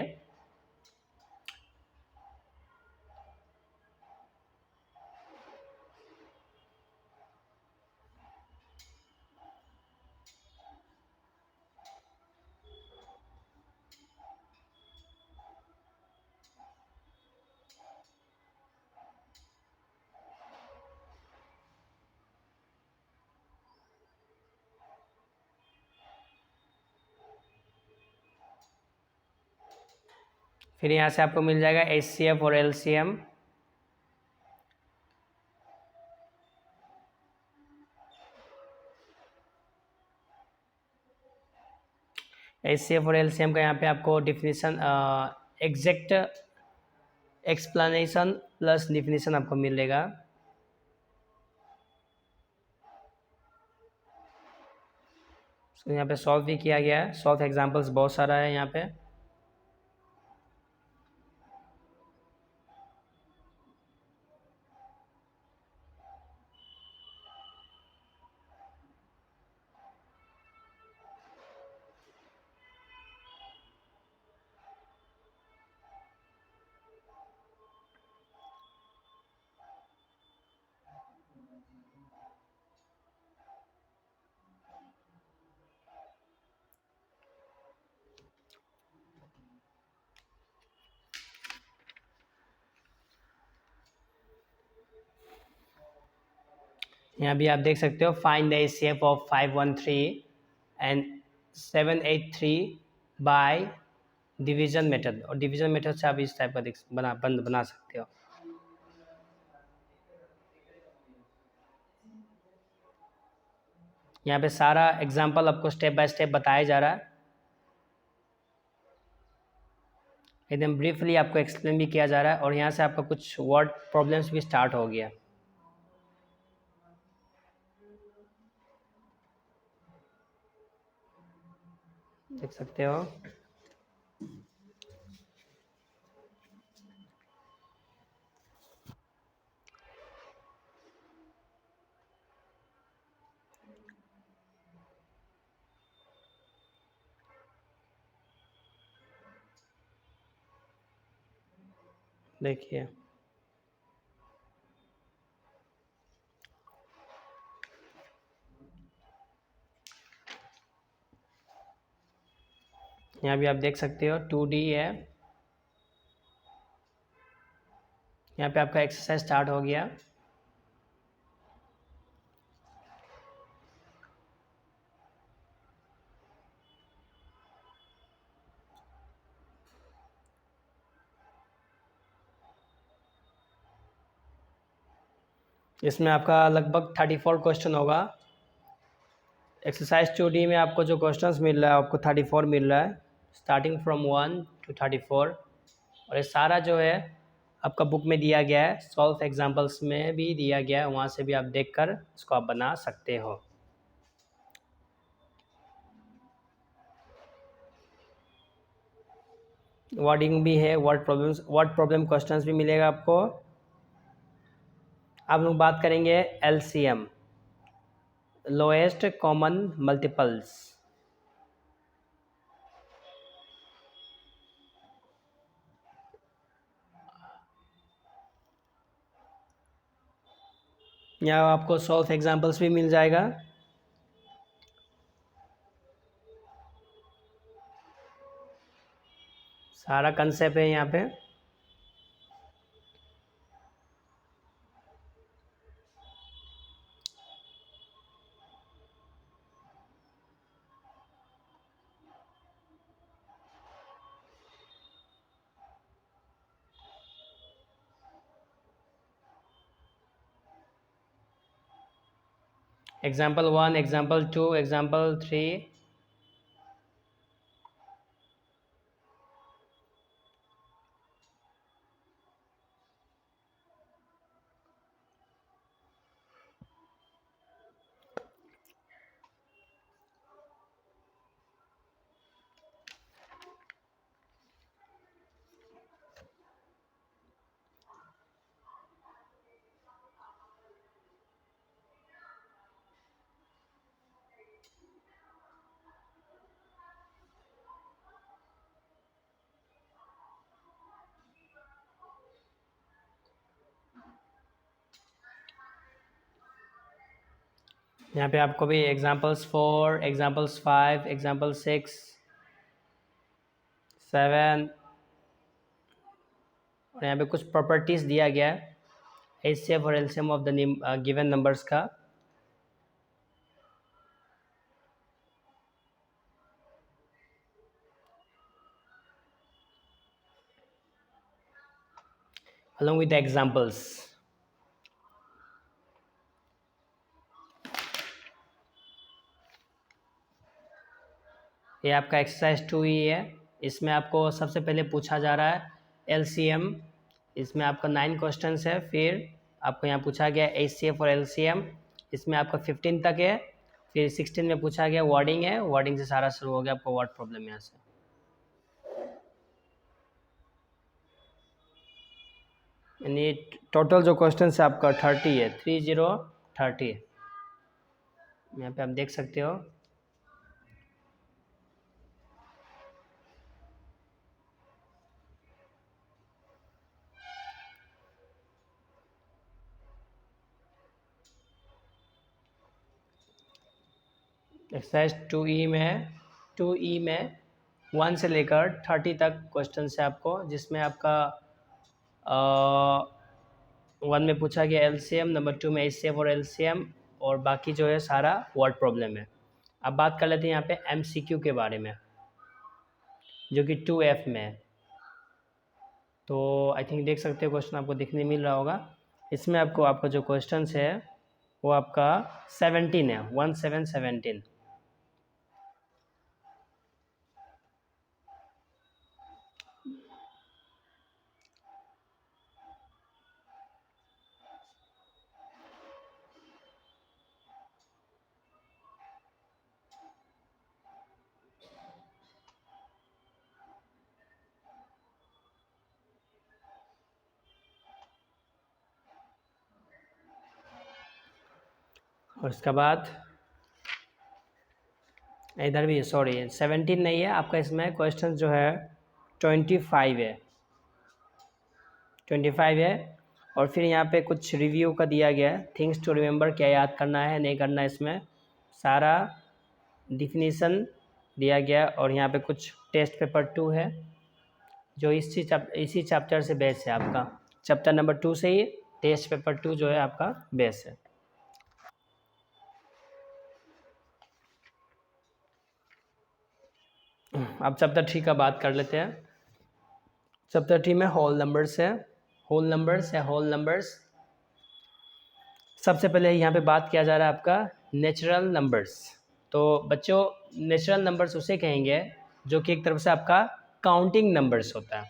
फिर यहाँ से आपको मिल जाएगा HCF और LCM। HCF और LCM का यहाँ पे आपको definition exact explanation plus definition आपको मिलेगा। तो यहाँ पे सॉल्व भी किया गया है, सॉल्व एग्जांपल्स बहुत सारा है यहाँ पे। यहाँ भी आप देख सकते हो find the HCF of 513 and 783 by division method, और डिवीजन मेथड से आप इस टाइप का बना सकते हो। यहाँ पे सारा एग्जांपल आपको स्टेप बाय स्टेप बताया जा रहा है, एकदम ब्रीफली आपको एक्सप्लेन भी किया जा रहा है और यहाँ से आपका कुछ वर्ड प्रॉब्लम्स भी स्टार्ट हो गया। देख सकते हो। देखिए यहाँ भी आप देख सकते हो 2D है। यहाँ पे आपका एक्सरसाइज स्टार्ट हो गया। इसमें आपका लगभग 34 क्वेश्चन होगा। एक्सरसाइज 2D में आपको जो क्वेश्चंस मिल रहा है आपको 34 मिल रहा है, स्टार्टिंग फ्रॉम 1 to 34। और ये सारा जो है आपका बुक में दिया गया है, सॉल्व एग्जाम्पल्स में भी दिया गया है, वहाँ से भी आप देखकर इसको आप बना सकते हो। वर्डिंग भी है, वर्ड प्रॉब्लम क्वेश्चंस भी मिलेगा आपको। आप लोग बात करेंगे LCM, लोएस्ट कॉमन मल्टीपल्स। यहाँ आपको सॉल्व एग्जाम्पल्स भी मिल जाएगा। सारा कंसेप्ट है यहाँ पे। Example 1, example 2, example 3। यहाँ पे आपको भी एग्जाम्पल्स 4, एग्जाम्पल्स 5, एग्जाम्पल 6, 7 और यहाँ पे कुछ प्रॉपर्टीज दिया गया है HCF और LCM of the given numbers का। along with the examples। ये आपका एक्सरसाइज 2E है। इसमें आपको सबसे पहले पूछा जा रहा है LCM। इसमें आपका 9 क्वेश्चंस है। फिर आपको यहाँ पूछा गया HCF और LCM, इसमें आपका 15 तक है। फिर 16 में पूछा गया वर्डिंग है, वर्डिंग से सारा शुरू हो गया आपका वर्ड प्रॉब्लम यहाँ से। यानी टोटल जो क्वेश्चन है आपका 30 है, 30 यहाँ पे आप देख सकते हो। एक्सरसाइज 2E में 1 से लेकर 30 तक क्वेश्चन है आपको, जिसमें आपका 1 में पूछा गया LCM, नंबर 2 में HCF और LCM, और बाकी जो है सारा वर्ड प्रॉब्लम है। अब बात कर लेते हैं यहाँ पे MCQ के बारे में, जो कि 2F में है। तो आई थिंक देख सकते हो क्वेश्चन आपको दिखने मिल रहा होगा। इसमें आपका जो क्वेश्चन है वो आपका 17 है, 1717। और इसके बाद इधर भी, सॉरी 17 नहीं है आपका, इसमें क्वेश्चन जो है 25 है, 25 है। और फिर यहाँ पे कुछ रिव्यू का दिया गया है, थिंग्स टू रिमेंबर, क्या याद करना है नहीं करना है, इसमें सारा डिफिनीसन दिया गया। और यहाँ पे कुछ टेस्ट पेपर 2 है, जो इसी चैप्टर से बेस है आपका, चैप्टर नंबर 2 से ही टेस्ट पेपर 2 जो है आपका बेस है। अब चैप्टर 3 का बात कर लेते हैं। चैप्टर 3 में होल नंबर्स है, होल नंबर्स सबसे पहले यहाँ पे बात किया जा रहा है आपका नेचुरल नंबर्स। तो बच्चों, नेचुरल नंबर्स उसे कहेंगे जो कि एक तरफ से आपका काउंटिंग नंबर्स होता है।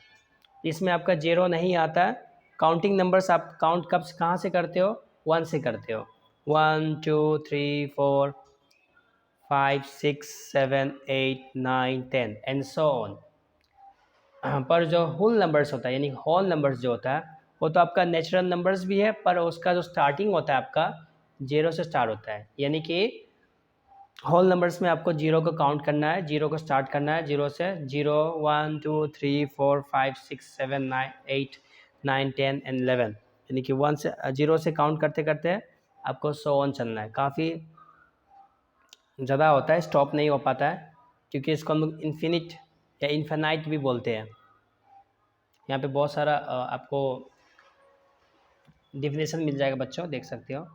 इसमें आपका जीरो नहीं आता है। काउंटिंग नंबर्स आप काउंट कब कहाँ से करते हो? वन से करते हो। 1 2 3 4 5 6 7 8 9 10 एंड सो ऑन। पर जो होल नंबर्स होता है, यानी होल नंबर्स जो होता है, वो तो आपका नेचुरल नंबर्स भी है, पर उसका जो स्टार्टिंग होता है आपका जीरो से स्टार्ट होता है। यानी कि होल नंबर्स में आपको जीरो को काउंट करना है, जीरो को स्टार्ट करना है, जीरो से 0 1 2 3 4 5 6 7 9 8 9 10 एंड 11, यानी कि वन से जीरो से काउंट करते करते आपको सो ऑन चलना है। काफ़ी ज़्यादा होता है, स्टॉप नहीं हो पाता है, क्योंकि इसको हम लोग इन्फिनिट या इन्फिनाइट भी बोलते हैं। यहाँ पे बहुत सारा आपको डिफिनेशन मिल जाएगा बच्चों, देख सकते हो।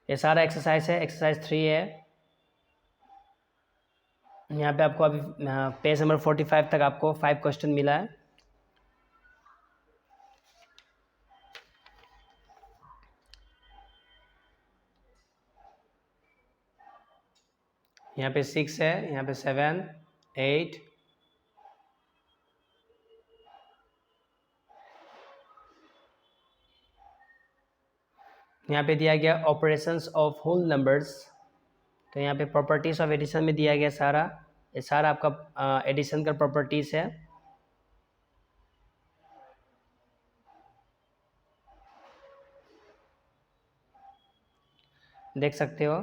ये सारा एक्सरसाइज है, एक्सरसाइज 3 है। यहाँ पे आपको अभी पेज नंबर 45 तक आपको 5 क्वेश्चन मिला है। यहाँ पे 6 है, यहाँ पे 7 8 यहाँ पे दिया गया ऑपरेशंस ऑफ होल नंबर्स। तो यहाँ पे प्रॉपर्टीज ऑफ एडिशन में दिया गया सारा, ये सारा आपका एडिशन का प्रॉपर्टीज है। देख सकते हो।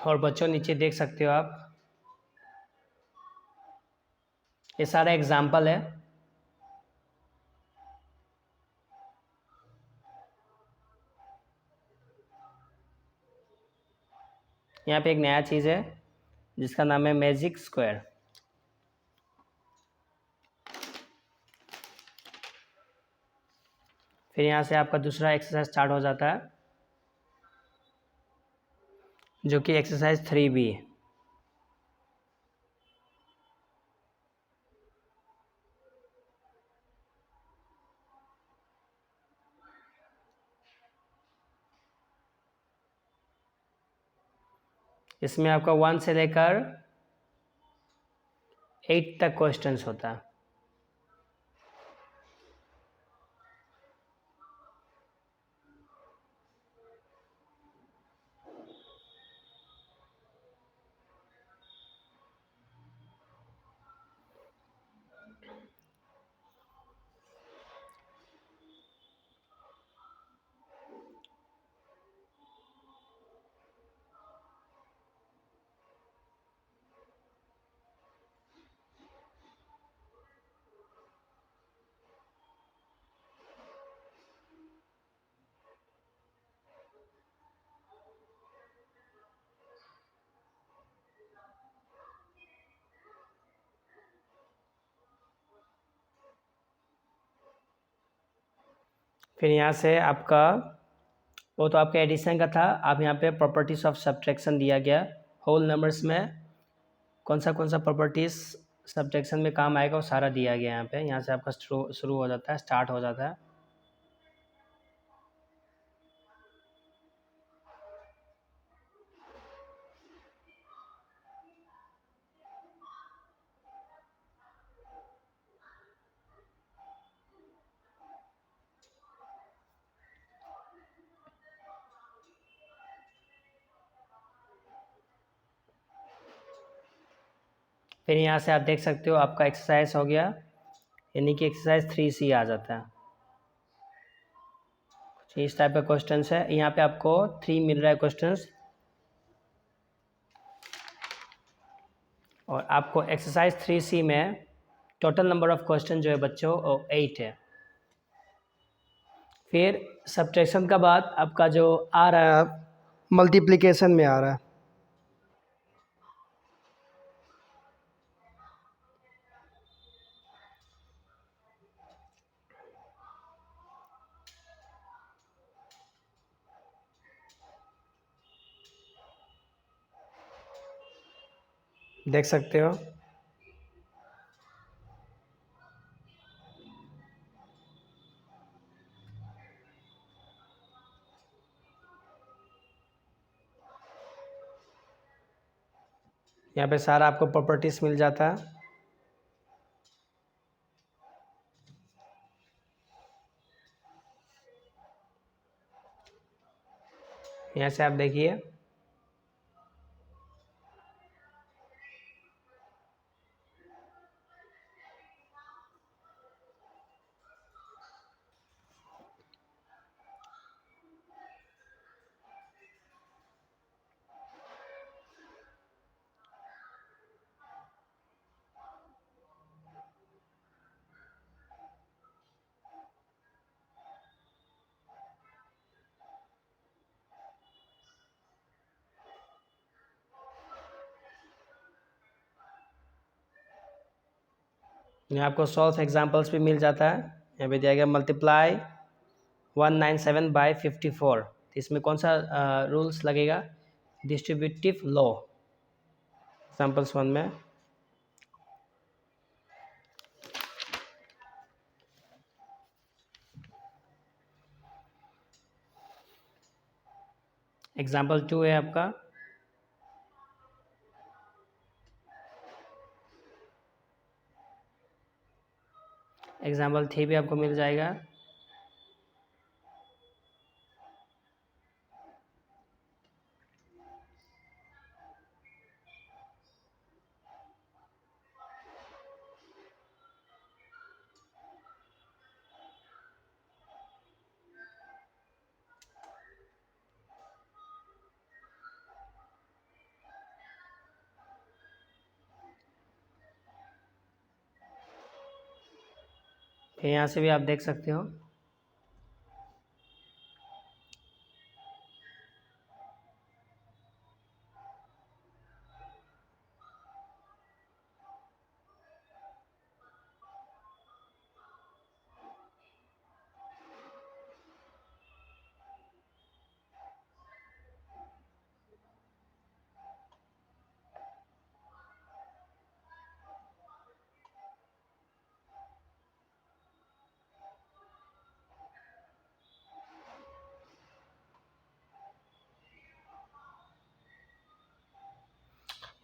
और बच्चों नीचे देख सकते हो आप, ये सारा एग्जाम्पल है। यहाँ पे एक नया चीज़ है जिसका नाम है मैजिक स्क्वायर। फिर यहाँ से आपका दूसरा एक्सरसाइज स्टार्ट हो जाता है, जो कि एक्सरसाइज 3B है। इसमें आपका 1 से लेकर 8 तक क्वेश्चंस होता है। फिर यहाँ से आपका, वो तो आपका एडिशन का था, अब यहाँ पे प्रॉपर्टीज ऑफ सब्ट्रैक्शन दिया गया। होल नंबर्स में कौन सा प्रॉपर्टीज सब्ट्रैक्शन में काम आएगा वो सारा दिया गया यहाँ पे। यहाँ से आपका शुरू हो जाता है, स्टार्ट हो जाता है। फिर यहाँ से आप देख सकते हो आपका एक्सरसाइज हो गया, यानी कि एक्सरसाइज 3C आ जाता है। कुछ इस टाइप का क्वेश्चन है। यहाँ पे आपको 3 मिल रहा है क्वेश्चन, और आपको एक्सरसाइज 3C में टोटल नंबर ऑफ क्वेश्चन जो है बच्चों 8 है। फिर सब्ट्रैक्शन का बाद आपका जो आ रहा है मल्टीप्लिकेशन में आ रहा है। देख सकते हो यहाँ पे सारा आपको प्रॉपर्टीज मिल जाता है। यहाँ से आप देखिए यहाँ आपको सॉल्व एग्जांपल्स भी मिल जाता है। यहाँ पे दिया गया मल्टीप्लाई 197 बाय 54, तो इसमें कौन सा रूल्स लगेगा, डिस्ट्रीब्यूटिव लॉ। एग्जांपल्स 1 में एग्जांपल 2 है आपका, एग्जांपल 3 भी आपको मिल जाएगा। फिर यहाँ से भी आप देख सकते हो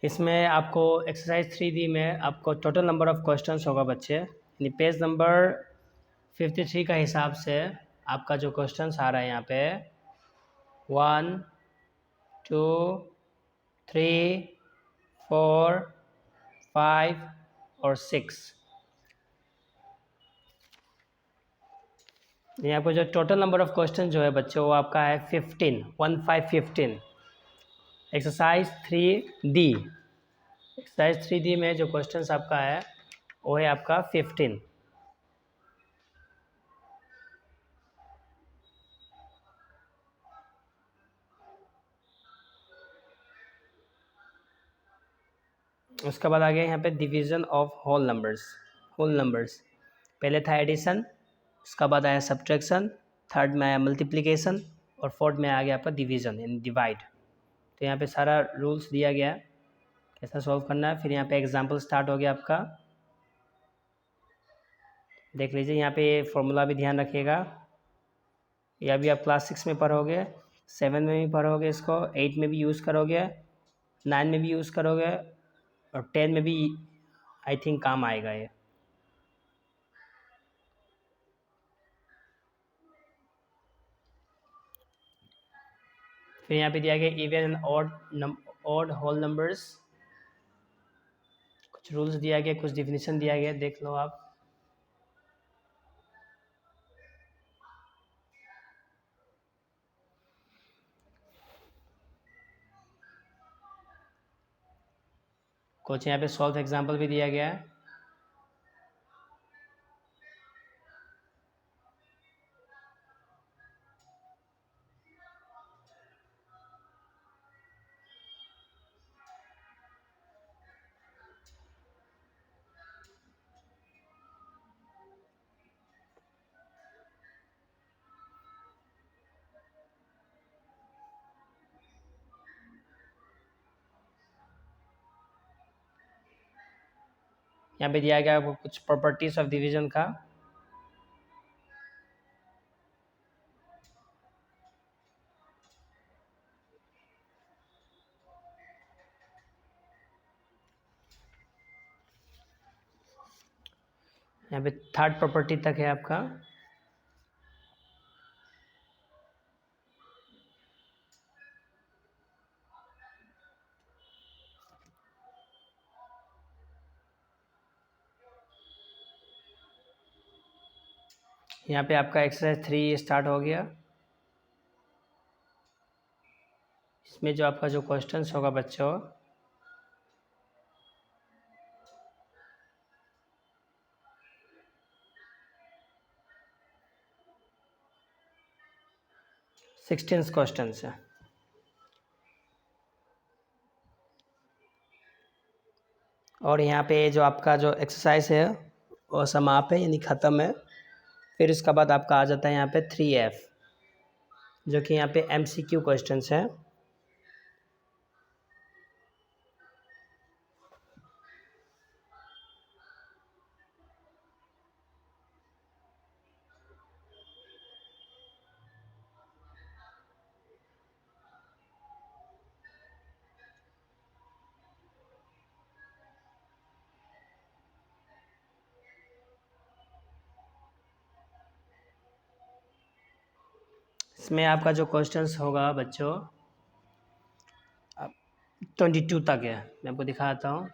इसमें आपको एक्सरसाइज 3D में आपको टोटल नंबर ऑफ क्वेश्चंस होगा बच्चे, यानी पेज नंबर 53 का हिसाब से आपका जो क्वेश्चंस आ रहा है यहाँ पे 1 2 3 4 5 और 6, यहाँ पर जो टोटल नंबर ऑफ क्वेश्चन जो है बच्चों वो आपका है 15 एक्सरसाइज 3D। एक्सरसाइज 3D में जो क्वेश्चंस आपका है वो है आपका 15। उसके बाद आ गया यहाँ पे डिवीजन ऑफ होल नंबर्स। पहले था एडिशन, उसका बाद आया सब्ट्रैक्शन, थर्ड में आया मल्टीप्लिकेशन, और फोर्थ में आ गया आपका डिवीजन यानी डिवाइड। तो यहाँ पे सारा रूल्स दिया गया है कैसा सॉल्व करना है। फिर यहाँ पे एग्जाम्पल स्टार्ट हो गया आपका, देख लीजिए यहाँ पे फॉर्मूला भी ध्यान रखिएगा, या भी आप क्लास 6 में पढ़ोगे, 7 में भी पढ़ोगे, इसको 8 में भी यूज़ करोगे, 9 में भी यूज़ करोगे, और 10 में भी आई थिंक काम आएगा ये। फिर यहाँ पे दिया गया even and odd whole numbers, कुछ रूल्स दिया गया, कुछ डिफिनीशन दिया गया, देख लो आप। कुछ यहाँ पे सॉल्व एग्जाम्पल भी दिया गया है। यहाँ पे दिया गया है कुछ प्रॉपर्टीज ऑफ डिवीजन का। यहाँ पे थर्ड प्रॉपर्टी तक है आपका। यहाँ पे आपका एक्सरसाइज 3 स्टार्ट हो गया। इसमें जो आपका जो क्वेश्चंस होगा बच्चों, सिक्सटीन क्वेश्चन है। और यहाँ पे जो आपका जो एक्सरसाइज है वो समाप्त है, यानी ख़त्म है। फिर इसके बाद आपका आ जाता है यहाँ पे 3F, जो कि यहाँ पे MCQ क्वेश्चंस है। इसमें आपका जो क्वेश्चंस होगा बच्चों 22 तक है। मैं आपको दिखाता हूँ।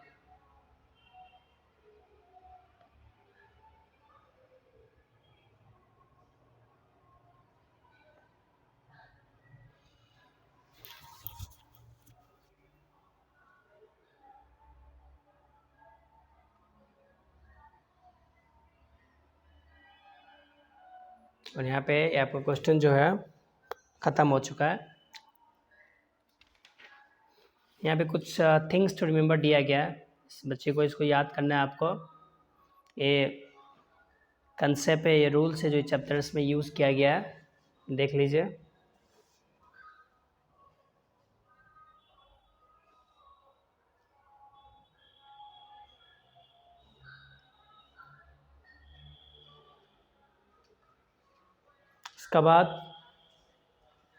और यहाँ पे आपका क्वेश्चन जो है ख़त्म हो चुका है। यहाँ पे कुछ थिंग्स टू रिमेंबर दिया गया है, इस बच्चे को इसको याद करना है आपको। ये कंसेप्ट है, ये रूल्स है जो चैप्टर्स में यूज़ किया गया है, देख लीजिए। इसके बाद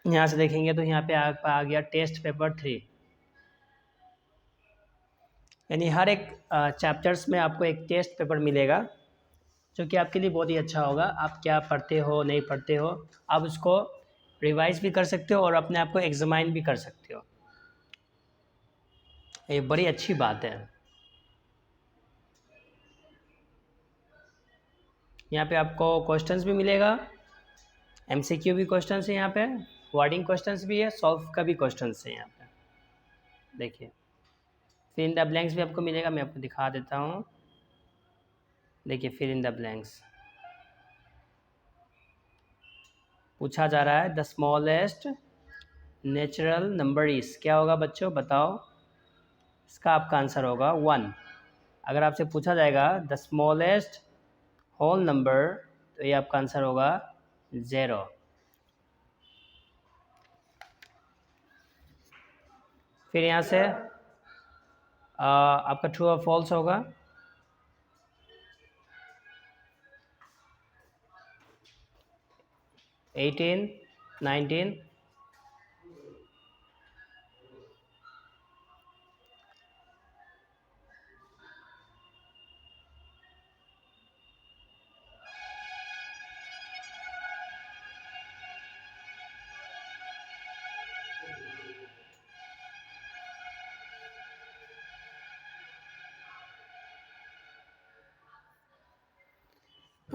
यहाँ से देखेंगे तो यहाँ पे आ गया टेस्ट पेपर 3, यानी हर एक चैप्टर्स में आपको एक टेस्ट पेपर मिलेगा, जो कि आपके लिए बहुत ही अच्छा होगा। आप क्या पढ़ते हो नहीं पढ़ते हो, आप उसको रिवाइज भी कर सकते हो और अपने आप को एग्जामाइन भी कर सकते हो। ये बड़ी अच्छी बात है। यहाँ पे आपको क्वेश्चंस भी मिलेगा, MCQ भी क्वेश्चंस है, यहाँ पे वर्डिंग क्वेश्चंस भी है, सॉल्व का भी क्वेश्चंस है यहाँ पे। देखिए फिल इन द ब्लैंक्स भी आपको मिलेगा, मैं आपको दिखा देता हूँ। देखिए फिल इन द ब्लैंक्स पूछा जा रहा है, the smallest natural number is, क्या होगा बच्चों बताओ। इसका आपका आंसर होगा 1। अगर आपसे पूछा जाएगा द स्मॉलेस्ट होल नंबर, तो ये आपका आंसर होगा 0। फिर यहाँ से आपका ट्रू और फॉल्स होगा। एटीन, 19,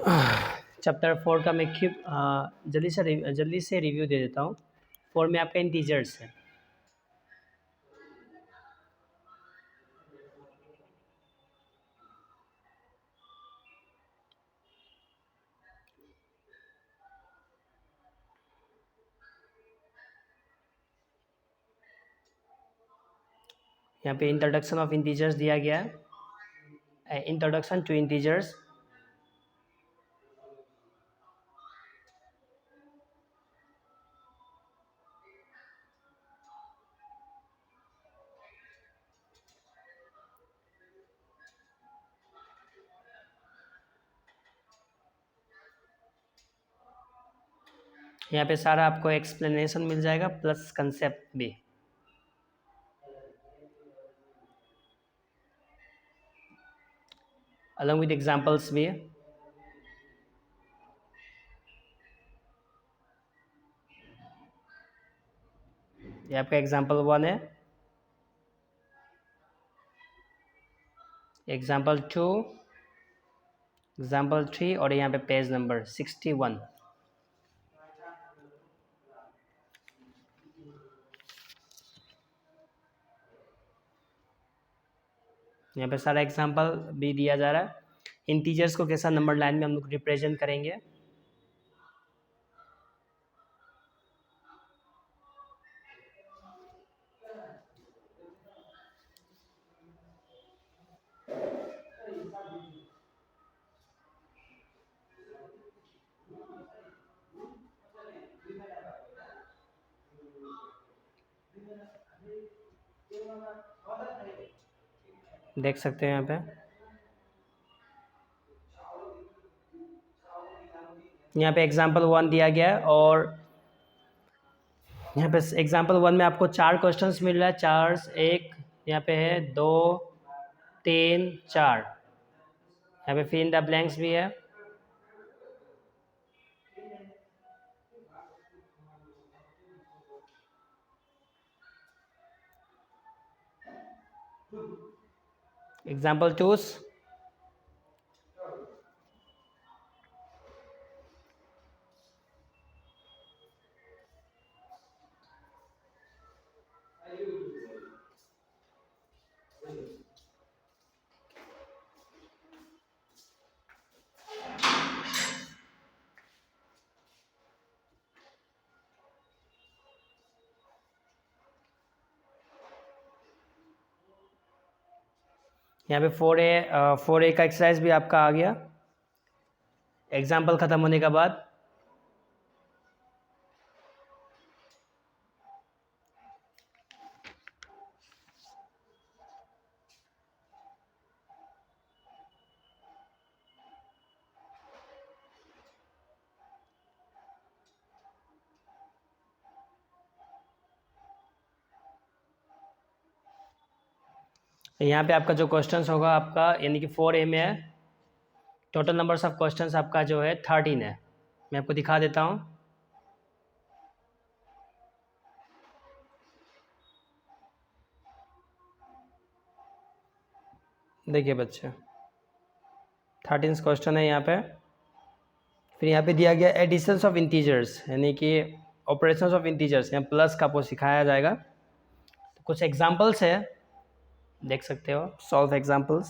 चैप्टर 4 का मैं जल्दी से रिव्यू दे देता हूँ। 4 में आपका इंटीजर्स है। यहाँ पे इंट्रोडक्शन ऑफ इंटीजर्स दिया गया है, इंट्रोडक्शन टू इंटीजर्स। यहाँ पे सारा आपको एक्सप्लेनेशन मिल जाएगा प्लस कंसेप्ट भी, अलॉन्ग विद एग्जांपल्स भी है। ये आपका एग्जांपल 1 है, एग्जांपल 2, एग्जांपल 3 और यहाँ पे पेज नंबर 61। यहाँ पे सारा एग्जांपल भी दिया जा रहा है। इंटीजर्स को कैसा नंबर लाइन में हम लोग रिप्रेजेंट करेंगे। देख सकते हैं यहाँ पे, एग्जाम्पल 1 दिया गया है और यहाँ पे एग्जाम्पल 1 में आपको 4 क्वेश्चंस मिल रहा है। 4 एक यहाँ पे है, 2 3 4, यहाँ पे फिल इन द ब्लैंक्स भी है। एग्जाम्पल 2, यहाँ पे 4A का एक्सरसाइज भी आपका आ गया एग्जाम्पल ख़त्म होने के बाद। यहाँ पे आपका जो क्वेश्चंस होगा आपका यानी कि 4A में है, टोटल नंबर्स ऑफ क्वेश्चंस आपका जो है 13 है। मैं आपको दिखा देता हूँ। देखिए बच्चे, 13 क्वेश्चन है यहाँ पे। फिर यहाँ पे दिया गया एडिशंस ऑफ इंटीजर्स यानी कि ऑपरेशंस ऑफ इंटीजर्स, यहाँ प्लस का आपको सिखाया जाएगा। तो कुछ एग्जांपल्स है, देख सकते हो, सॉल्व एग्जांपल्स।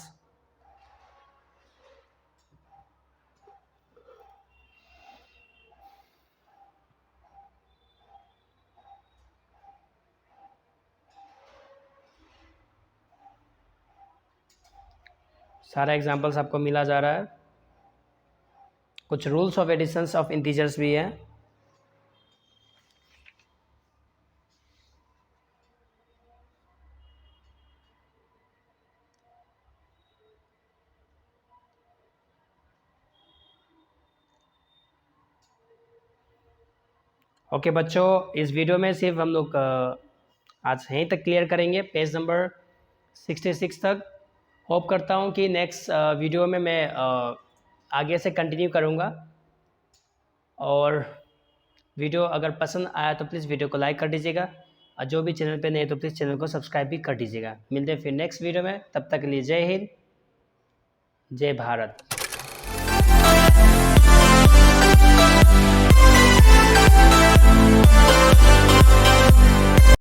सारा एग्जांपल्स आपको मिला जा रहा है। कुछ rules of additions of integers भी है। ओके बच्चों, इस वीडियो में सिर्फ हम लोग आज यहीं तक क्लियर करेंगे, पेज नंबर 66 तक। होप करता हूँ कि नेक्स्ट वीडियो में मैं आगे से कंटिन्यू करूँगा। और वीडियो अगर पसंद आया तो प्लीज़ वीडियो को लाइक कर दीजिएगा, और जो भी चैनल पे नए तो प्लीज़ चैनल को सब्सक्राइब भी कर दीजिएगा। मिलते हैं फिर नेक्स्ट वीडियो में, तब तक के लिए जय हिंद, जय भारत।